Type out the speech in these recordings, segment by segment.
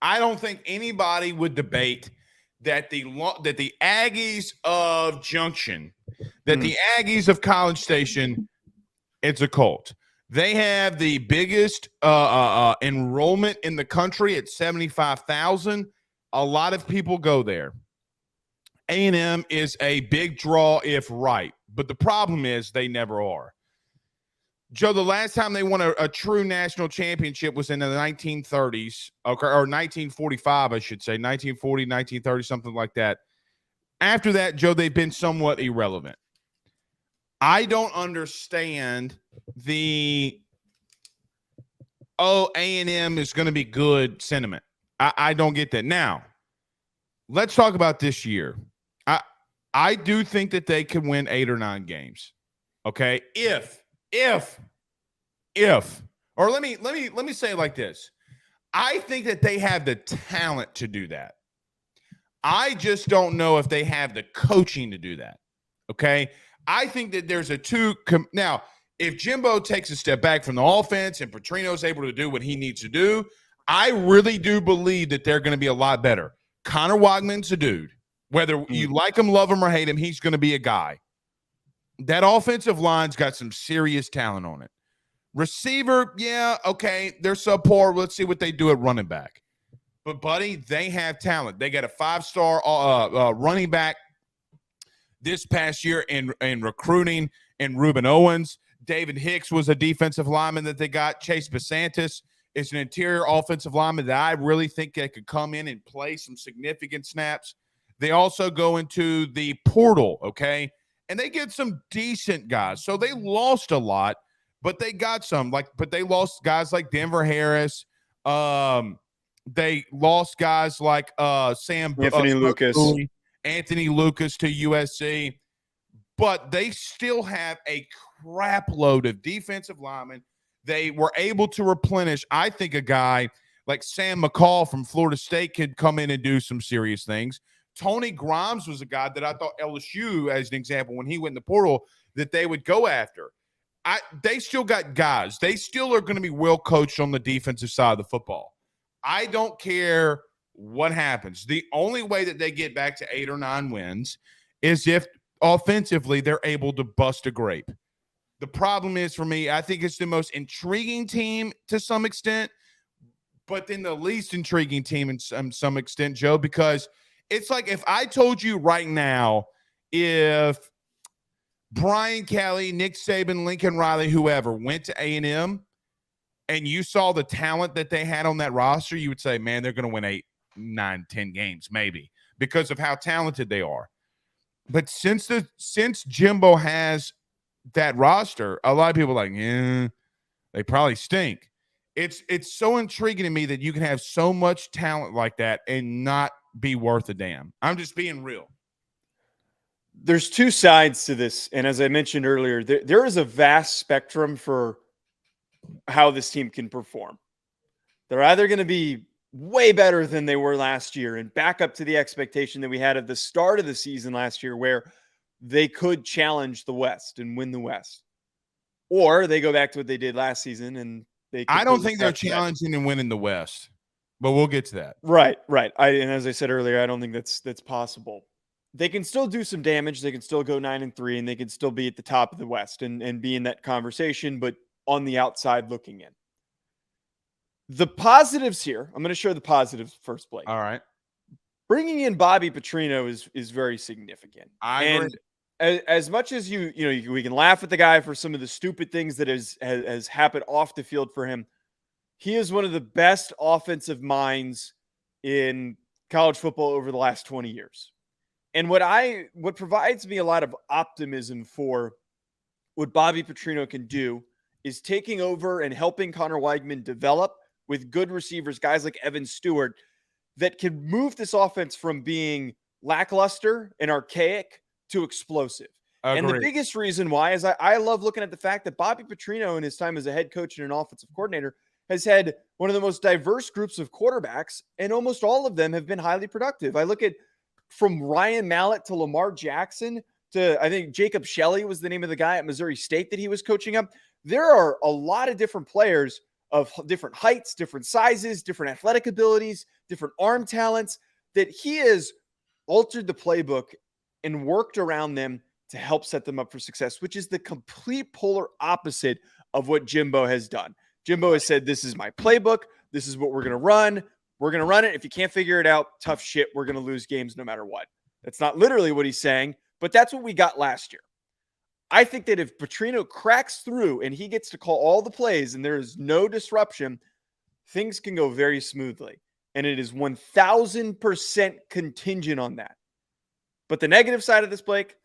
I don't think anybody would debate that the Aggies of Junction, that the Aggies of College Station, it's a cult. They have the biggest enrollment in the country at 75,000. A lot of people go there. A&M is a big draw if right, but the problem is they never are. Joe, the last time they won a true national championship was in the 1930s, or 1945, I should say, 1940, 1930, something like that. After that, Joe, they've been somewhat irrelevant. I don't understand the A&M is going to be good sentiment. I don't get that. Now, let's talk about this year. I do think that they can win 8 or 9 games. Okay, if or let me say it like this. I think that they have the talent to do that. I just don't know if they have the coaching to do that. Okay, I think that there's now. If Jimbo takes a step back from the offense and Petrino's able to do what he needs to do, I really do believe that they're going to be a lot better. Connor Wagman's a dude. Whether you like him, love him, or hate him, he's going to be a guy. That offensive line's got some serious talent on it. Receiver, yeah, okay, they're subpar. Let's see what they do at running back. But, buddy, they have talent. They got a 5-star running back this past year in recruiting in Reuben Owens. David Hicks was a defensive lineman that they got. Chase Basantis is an interior offensive lineman that I really think that could come in and play some significant snaps. They also go into the portal, okay? And they get some decent guys. So they lost a lot, but they got some. But they lost guys like Denver Harris. They lost guys like Anthony Lucas to USC. But they still have a crap load of defensive linemen. They were able to replenish. I think a guy like Sam McCall from Florida State could come in and do some serious things. Tony Grimes was a guy that I thought LSU, as an example, when he went in the portal, that they would go after. They still got guys. They still are going to be well coached on the defensive side of the football. I don't care what happens. The only way that they get back to 8 or 9 wins is if offensively they're able to bust a grape. The problem is, for me, I think it's the most intriguing team to some extent, but then the least intriguing team in some extent, Joe, because it's like if I told you right now, if Brian Kelly, Nick Saban, Lincoln Riley, whoever went to A&M and you saw the talent that they had on that roster, you would say, man, they're going to win 8, 9, 10 games maybe because of how talented they are. But since Jimbo has that roster, a lot of people are like, yeah, they probably stink. It's so intriguing to me that you can have so much talent like that and not be worth a damn. I'm just being real. There's 2 sides to this. And as I mentioned earlier, there is a vast spectrum for how this team can perform. They're either going to be way better than they were last year and back up to the expectation that we had at the start of the season last year where they could challenge the West and win the West. Or they go back to what they did last season and I don't think they're challenging and winning the West. But we'll get to that. Right. And as I said earlier, I don't think that's possible. They can still do some damage. They can still go 9-3, and they can still be at the top of the West and be in that conversation, but on the outside looking in. The positives here, I'm going to share the positives first, Blake. All right. Bringing in Bobby Petrino is very significant. I agree. As much as we can laugh at the guy for some of the stupid things that has happened off the field for him, he is one of the best offensive minds in college football over the last 20 years. And what provides me a lot of optimism for what Bobby Petrino can do is taking over and helping Connor Weigman develop with good receivers, guys like Evan Stewart, that can move this offense from being lackluster and archaic to explosive. And the biggest reason why is I love looking at the fact that Bobby Petrino in his time as a head coach and an offensive coordinator has had one of the most diverse groups of quarterbacks, and almost all of them have been highly productive. I look at from Ryan Mallett to Lamar Jackson to, I think Jacob Shelley was the name of the guy at Missouri State that he was coaching up. There are a lot of different players of different heights, different sizes, different athletic abilities different arm talents, that he has altered the playbook and worked around them to help set them up for success, which is the complete polar opposite of what Jimbo has done. Jimbo has said, this is my playbook. This is what we're going to run. We're going to run it. If you can't figure it out, tough shit. We're going to lose games no matter what. That's not literally what he's saying, but that's what we got last year. I think that if Petrino cracks through and he gets to call all the plays and there is no disruption, things can go very smoothly. And it is 1000% contingent on that. But the negative side of this, Blake,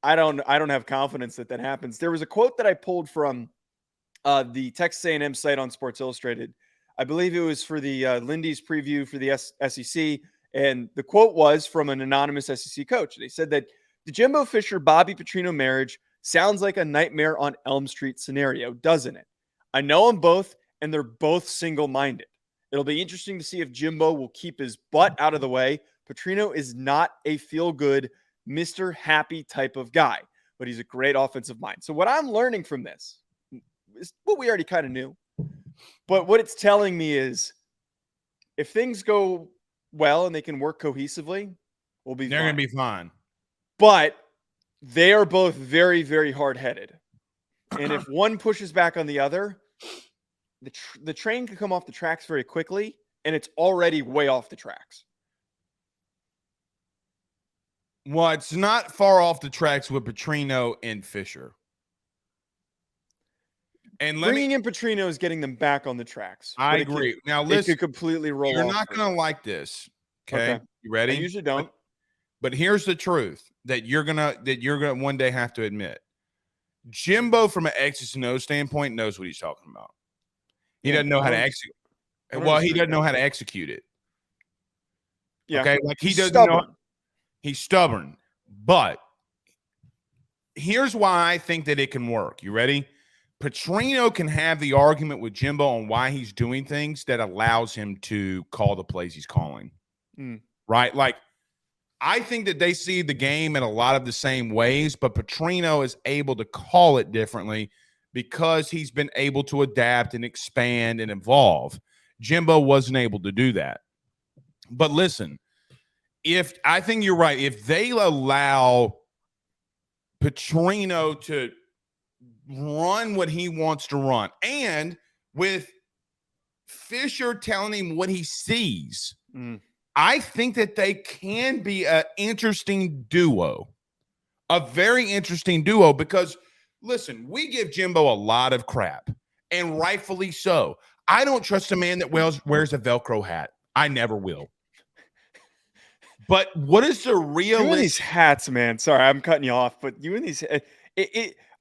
I don't have confidence that that happens. There was a quote that I pulled from the Texas A&M site on Sports Illustrated. I believe it was for the Lindy's preview for the SEC. And the quote was from an anonymous SEC coach. They said that the Jimbo Fisher, Bobby Petrino marriage sounds like a Nightmare on Elm Street scenario, doesn't it? I know them both, and they're both single-minded. It'll be interesting to see if Jimbo will keep his butt out of the way. Petrino is not a feel-good, Mr. Happy type of guy, but he's a great offensive mind. So what I'm learning from this is what we already kind of knew. But what it's telling me is if things go well and they can work cohesively, they're going to be fine. But they are both very, very hard-headed. And if one pushes back on the other, the train can come off the tracks very quickly, and it's already way off the tracks. Well, it's not far off the tracks with Petrino and Fisher. And bringing in Petrino is getting them back on the tracks. I agree. Now, listen, it could completely roll. You're not going to like this. Okay? You ready? I usually don't. But here's the truth that you're gonna one day have to admit. Jimbo, from an X's and O's standpoint, knows what he's talking about. He doesn't know how to execute. Well, he doesn't know how to execute it. Yeah. Okay. Like he doesn't know. He's stubborn. But here's why I think that it can work. You ready? Petrino can have the argument with Jimbo on why he's doing things that allows him to call the plays he's calling. Right? Like, I think that they see the game in a lot of the same ways, but Petrino is able to call it differently because he's been able to adapt and expand and evolve. Jimbo wasn't able to do that. But listen, I think you're right. If they allow Petrino to run what he wants to run, and with Fisher telling him what he sees, I think that they can be an interesting duo, a very interesting duo, because, listen, we give Jimbo a lot of crap, and rightfully so. I don't trust a man that wears a Velcro hat. I never will. But what is the real? You and these hats, man. Sorry, I'm cutting you off, but you and these.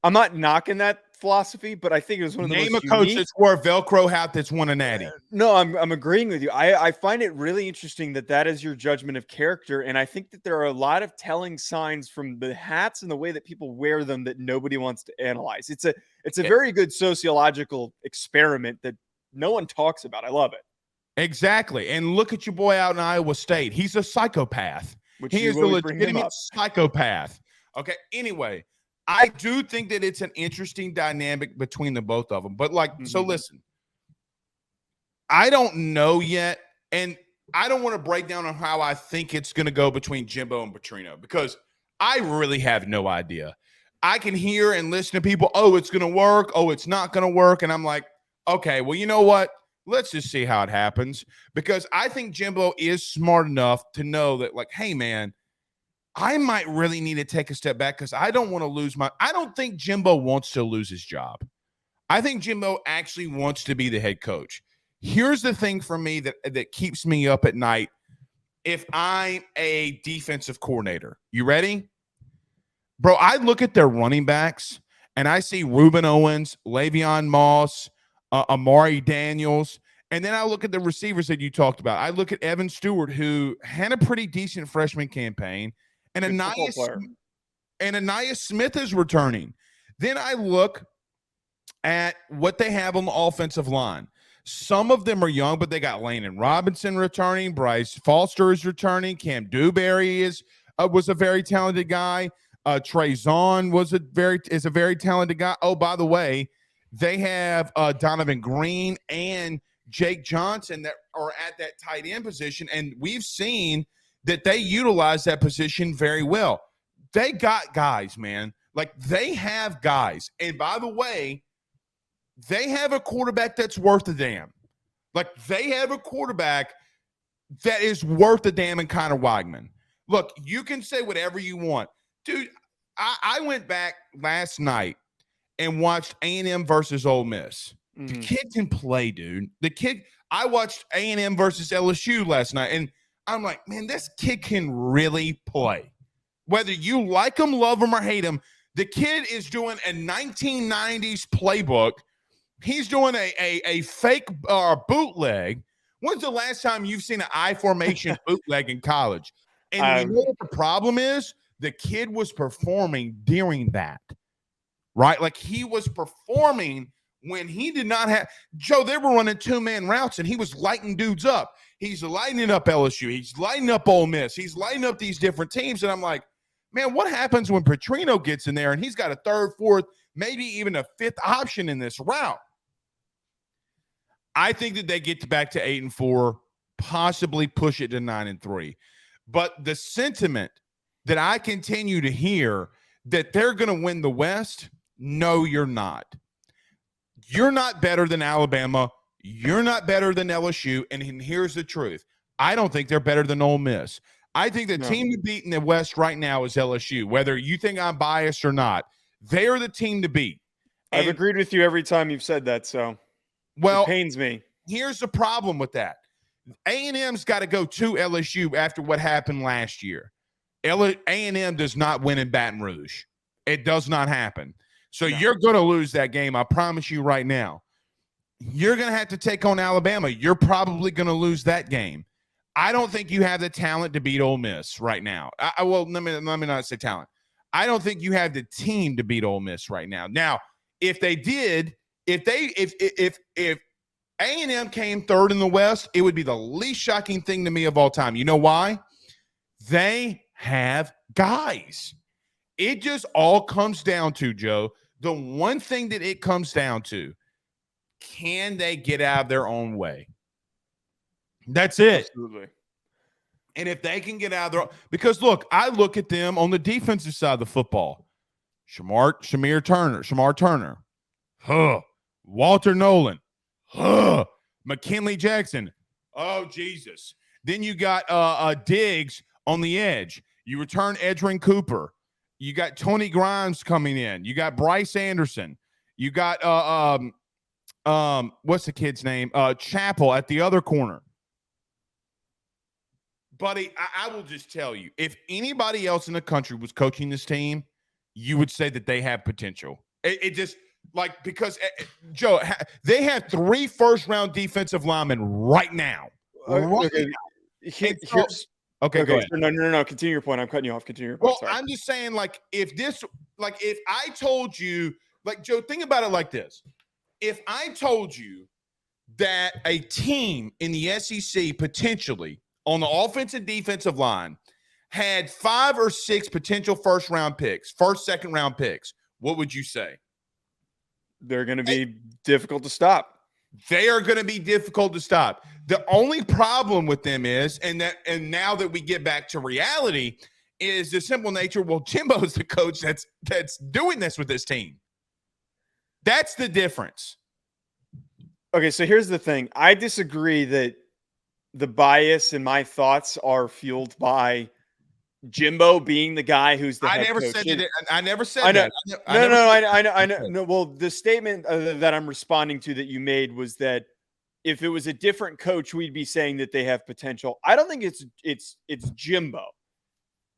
I'm not knocking that philosophy, but I think it was one of the Name most a coach unique. that's wore a Velcro hat that's won a natty. No, I'm agreeing with you. I find it really interesting that is your judgment of character, and I think that there are a lot of telling signs from the hats and the way that people wear them that nobody wants to analyze. It's a very good sociological experiment that no one talks about. I love it. Exactly. And look at your boy out in Iowa State. He's a psychopath. He is a legitimate psychopath. Okay. Anyway, I do think that it's an interesting dynamic between the both of them. But so listen, I don't know yet. And I don't want to break down on how I think it's going to go between Jimbo and Petrino, because I really have no idea. I can hear and listen to people, oh, it's going to work. Oh, it's not going to work. And I'm like, okay, well, you know what? Let's just see how it happens, because I think Jimbo is smart enough to know that, like, hey, man, I might really need to take a step back because I don't want to lose I don't think Jimbo wants to lose his job. I think Jimbo actually wants to be the head coach. Here's the thing for me that keeps me up at night. If I'm a defensive coordinator, you ready? Bro, I look at their running backs and I see Reuben Owens, Le'Veon Moss, Amari Daniels, and then I look at the receivers that you talked about. I look at Evan Stewart, who had a pretty decent freshman campaign, and Anaya Smith is returning. Then I look at what they have on the offensive line. Some of them are young, but they got Landon Robinson returning. Bryce Foster is returning. Cam Dewberry was a very talented guy. Trey Zahn is a very talented guy. Oh, by the way, they have Donovan Green and Jake Johnson that are at that tight end position, and we've seen that they utilize that position very well. They got guys, man. Like, they have guys. And by the way, they have a quarterback that's worth a damn. Like, they have a quarterback that is worth a damn in Connor Weigman. Look, you can say whatever you want. Dude, I went back last night and watched A&M versus Ole Miss. The kid can play, dude. I watched A&M versus LSU last night, and I'm like, man, this kid can really play. Whether you like him, love him, or hate him, the kid is doing a 1990s playbook. He's doing a fake bootleg. When's the last time you've seen an I formation bootleg in college? And you know what the problem is? The kid was performing during that, right? Like, he was performing when he did not have – Joe, they were running two-man routes, and he was lighting dudes up. He's lighting up LSU. He's lighting up Ole Miss. He's lighting up these different teams. And I'm like, man, what happens when Petrino gets in there and he's got a third, fourth, maybe even a fifth option in this route? I think that they get back to 8-4, possibly push it to 9-3. But the sentiment that I continue to hear that they're going to win the West, no, you're not. You're not better than Alabama. You're not better than LSU. And here's the truth. I don't think they're better than Ole Miss. I think the team to beat in the West right now is LSU. Whether you think I'm biased or not, they are the team to beat. And I've agreed with you every time you've said that, so it pains me. Here's the problem with that. A&M's got to go to LSU after what happened last year. A&M does not win in Baton Rouge. It does not happen. So you're going to lose that game. I promise you right now. You're going to have to take on Alabama. You're probably going to lose that game. I don't think you have the talent to beat Ole Miss right now. Well, let me not say talent. I don't think you have the team to beat Ole Miss right now. Now, if they did, if A&M came third in the West, it would be the least shocking thing to me of all time. You know why? They have guys. It just all comes down to, Joe, the one thing that it comes down to, can they get out of their own way? That's it. Absolutely. And if they can get out of their – because, look, I look at them on the defensive side of the football. Shamar Turner. Walter Nolan. McKinley Jackson. Oh, Jesus. Then you got Diggs on the edge. You return Edrin Cooper. You got Tony Grimes coming in. You got Bryce Anderson. You got what's the kid's name? Chappell at the other corner. Buddy, I will just tell you, if anybody else in the country was coaching this team, you would say that they have potential. It just like, because Joe, they have 3 first-round defensive linemen right now. Okay, go ahead. No. Continue your point. I'm cutting you off. Continue your point. Well, I'm just saying, like, if I told you, like, Joe, think about it like this. If I told you that a team in the SEC potentially on the offensive defensive line had 5 or 6 potential first, second round picks, what would you say? They're going to be difficult to stop. They are going to be difficult to stop. The only problem with them is, and now that we get back to reality, is the simple nature. Well, Jimbo is the coach that's doing this with this team. That's the difference. Okay, so here's the thing. I disagree that the bias in my thoughts are fueled by Jimbo being the guy who's the head coach. I never said that. I know. No, well, the statement that I'm responding to that you made was that if it was a different coach, we'd be saying that they have potential. I don't think it's Jimbo.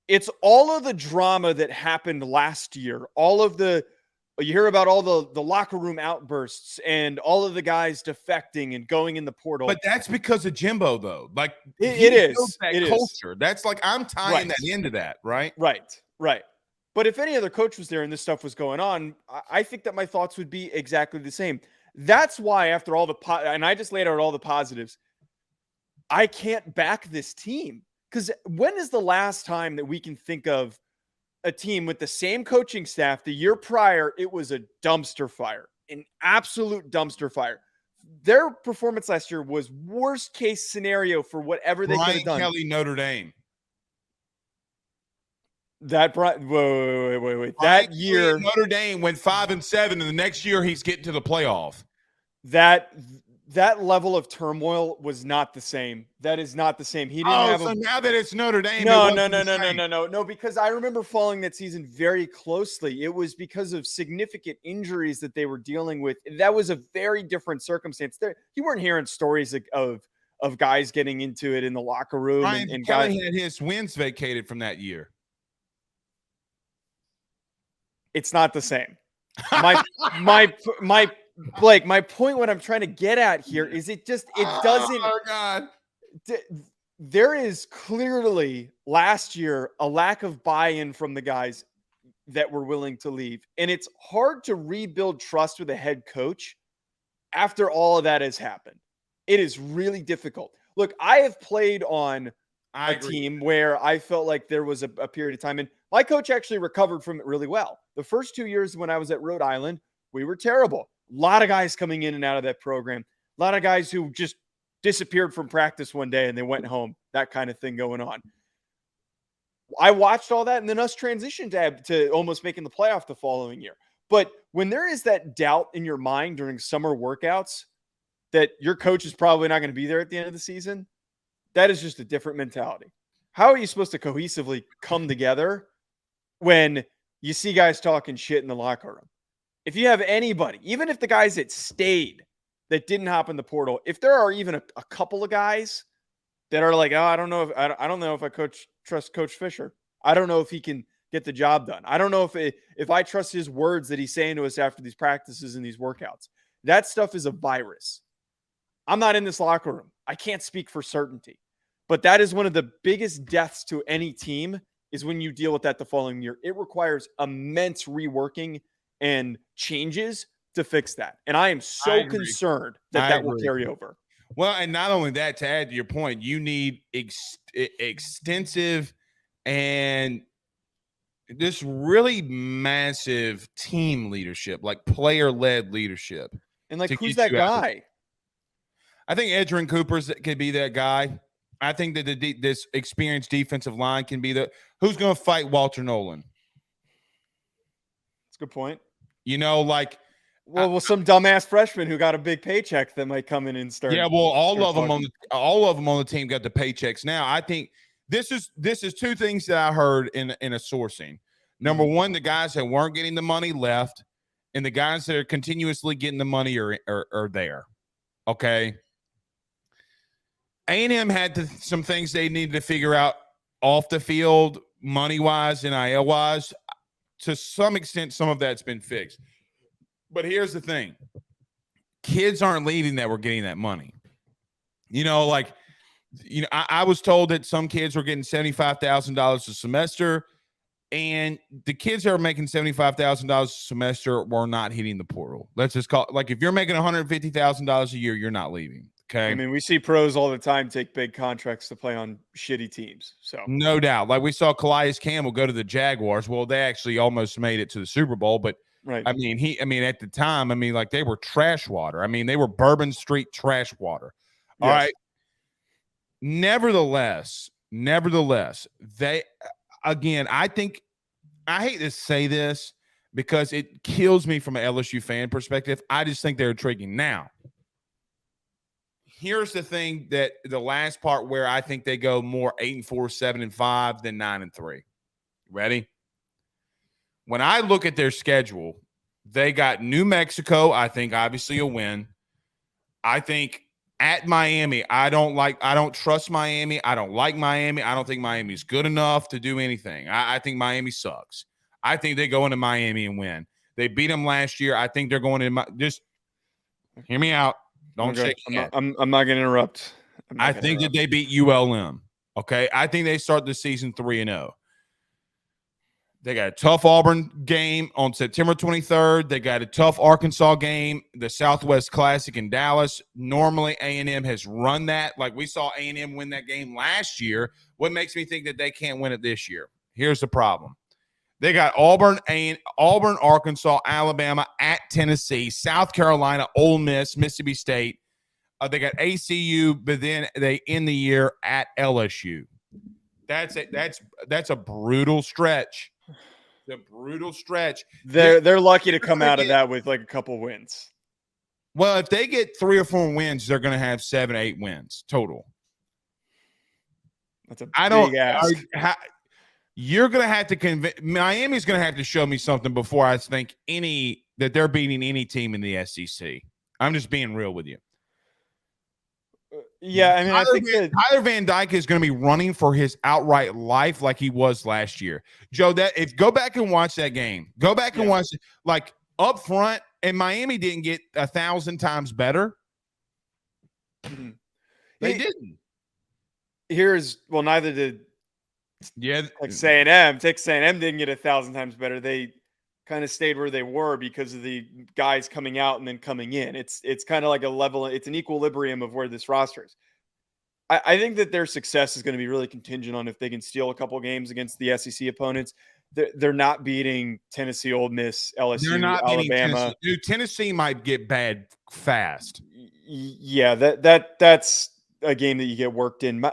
It's all of the drama that happened last year. You hear about all the locker room outbursts and all of the guys defecting and going in the portal. But that's because of Jimbo, though. Like, it is that culture. That's like, I'm tying that into that, right? Right. But if any other coach was there and this stuff was going on, I think that my thoughts would be exactly the same. That's why after all and I just laid out all the positives, I can't back this team. Because when is the last time that we can think of a team with the same coaching staff? The year prior, it was a dumpster fire, an absolute dumpster fire. their performance last year was worst case scenario for whatever they could have done. Kelly, Notre Dame. Wait. That year, Notre Dame went 5-7, and the next year he's getting to the playoff. That level of turmoil was not the same. That is not the same. He didn't have. So now that it's Notre Dame, No. Because I remember following that season very closely. It was because of significant injuries that they were dealing with. That was a very different circumstance. There, you weren't hearing stories of guys getting into it in the locker room. And Kelly had his wins vacated from that year. It's not the same. My Blake, my point, what I'm trying to get at here is it doesn't. Oh God. There is clearly last year a lack of buy-in from the guys that were willing to leave. And it's hard to rebuild trust with a head coach after all of that has happened. It is really difficult. Look, I have played on a team where I felt like there was a period of time, and my coach actually recovered from it really well. The first 2 years when I was at Rhode Island, we were terrible. A lot of guys coming in and out of that program. A lot of guys who just disappeared from practice one day and they went home. That kind of thing going on. I watched all that and then us transition to almost making the playoff the following year. But when there is that doubt in your mind during summer workouts that your coach is probably not going to be there at the end of the season, that is just a different mentality. How are you supposed to cohesively come together when you see guys talking shit in the locker room? If you have anybody, even if the guys that stayed that didn't hop in the portal, if there are even a couple of guys that are like, oh, I don't know if I trust Coach Fisher. I don't know if he can get the job done. I don't know if I trust his words that he's saying to us after these practices and these workouts. That stuff is a virus. I'm not in this locker room. I can't speak for certainty. But that is one of the biggest deaths to any team is when you deal with that the following year. It requires immense reworking and changes to fix that. And I am so concerned that will carry over. Well, and not only that, to add to your point, you need extensive and this really massive team leadership, like player-led leadership. And like, who's that guy? I think Edgerrin Cooper could be that guy. I think that this experienced defensive line can be who's going to fight Walter Nolan. That's a good point. You know, like, well, some dumbass freshman who got a big paycheck that might come in and start. Yeah, well, all of them on the team got the paychecks. Now, I think this is two things that I heard in a sourcing. Number one, the guys that weren't getting the money left, and the guys that are continuously getting the money are there. Okay. A&M had some things they needed to figure out off the field, money-wise, NIL-wise. To some extent, some of that's been fixed. But here's the thing. Kids aren't leaving that were getting that money. You know, like, you know, I was told that some kids were getting $75,000 a semester, and the kids that are making $75,000 a semester were not hitting the portal. Let's just call it, like, if you're making $150,000 a year, you're not leaving. Okay. I mean, we see pros all the time take big contracts to play on shitty teams. So no doubt. Like we saw Calais Campbell go to the Jaguars. Well, they actually almost made it to the Super Bowl, but right. I mean, at the time, like they were trash water. I mean, they were Bourbon Street trash water. All yes. right. Nevertheless, they, again, I hate to say this because it kills me from an LSU fan perspective. I just think they're intriguing. Now, here's the thing that the last part where I think they go more 8-4, 7-5 than 9-3. Ready? When I look at their schedule, they got New Mexico, I think obviously a win. I think at Miami, I don't trust Miami. I don't like Miami. I don't think Miami's good enough to do anything. I think Miami sucks. I think they go into Miami and win. They beat them last year. I think they're going to just hear me out. Don't shake your head. I'm not going to interrupt. I think that they beat ULM. Okay. I think they start the season 3-0. They got a tough Auburn game on September 23rd. They got a tough Arkansas game, the Southwest Classic in Dallas. Normally, A&M has run that. Like we saw A&M win that game last year. What makes me think that they can't win it this year? Here's the problem. They got Auburn, Arkansas, Alabama, at Tennessee, South Carolina, Ole Miss, Mississippi State. They got ACU, but then they end the year at LSU. That's it. That's a brutal stretch. The brutal stretch. They're lucky to come out of that with like a couple wins. Well, if they get 3 or 4 wins, they're going to have 7 or 8 wins total. That's a big ask. You're going to have to convince Miami's going to have to show me something before I think that they're beating any team in the SEC. I'm just being real with you. Yeah, I mean, I think that Tyler Van Dyke is going to be running for his outright life like he was last year. Joe, go back and watch that game. Go back and watch it. Like up front, and Miami didn't get 1,000 times better. They didn't. Neither did Texas A&M. Texas A&M didn't get 1,000 times better. They kind of stayed where they were because of the guys coming out and then coming in. It's kind of like a level. It's an equilibrium of where this roster is. I think that their success is going to be really contingent on if they can steal a couple games against the SEC opponents. They're not beating Tennessee, Ole Miss, LSU, Alabama. Tennessee might get bad fast. Yeah, that's a game that you get worked in.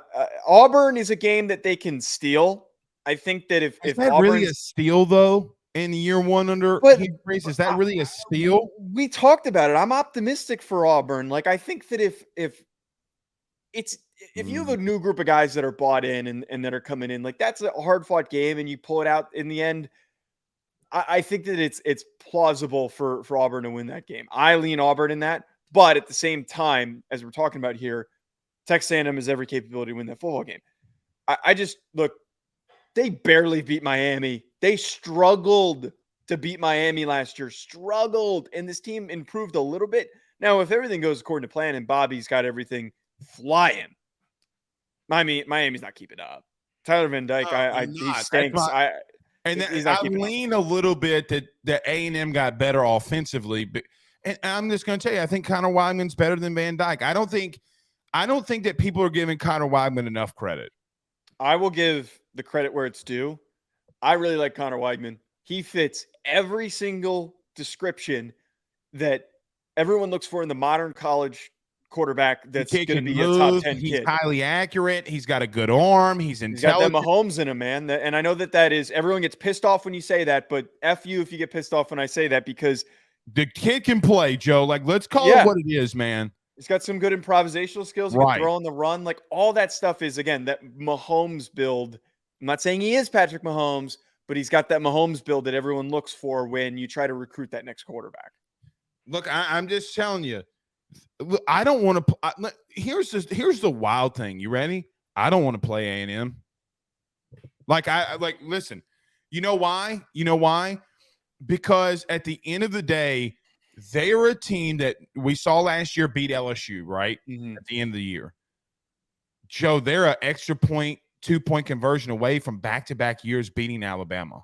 Auburn is a game that they can steal. I think that if Auburn, really a steal though in year one under Hugh Freeze, is that really a steal? We talked about it. I'm optimistic for Auburn. Like I think that if you have a new group of guys that are bought in and that are coming in, like that's a hard fought game and you pull it out in the end. I think that it's plausible for Auburn to win that game. I lean Auburn in that, but at the same time, as we're talking about here, Texas A&M has every capability to win that football game. I just look, they barely beat Miami. They struggled to beat Miami last year, and this team improved a little bit. Now, if everything goes according to plan and Bobby's got everything flying, Miami's not keeping up. Tyler Van Dyke, he stinks. I lean a little bit that A&M got better offensively, but and I'm just going to tell you, I think Connor Weidman's better than Van Dyke. I don't think that people are giving Connor Weidman enough credit. I will give the credit where it's due. I really like Connor Weidman. He fits every single description that everyone looks for in the modern college quarterback that's going to be a top 10 he's kid. He's highly accurate. He's got a good arm. He's intelligent. He's got that Mahomes in him, man. And I know that is – everyone gets pissed off when you say that, but F you if you get pissed off when I say that because – the kid can play, Joe. Like, let's call it what it is, man. He's got some good improvisational skills. He can throw on the run. Like, all that stuff is, again, that Mahomes build. I'm not saying he is Patrick Mahomes, but he's got that Mahomes build that everyone looks for when you try to recruit that next quarterback. Look, I'm just telling you. I don't want to – here's the wild thing. You ready? I don't want to play A&M. Listen, you know why? Because at the end of the day, they are a team that we saw last year beat LSU, right? At the end of the year. Joe, they're an extra point, 2-point conversion away from back-to-back years beating Alabama.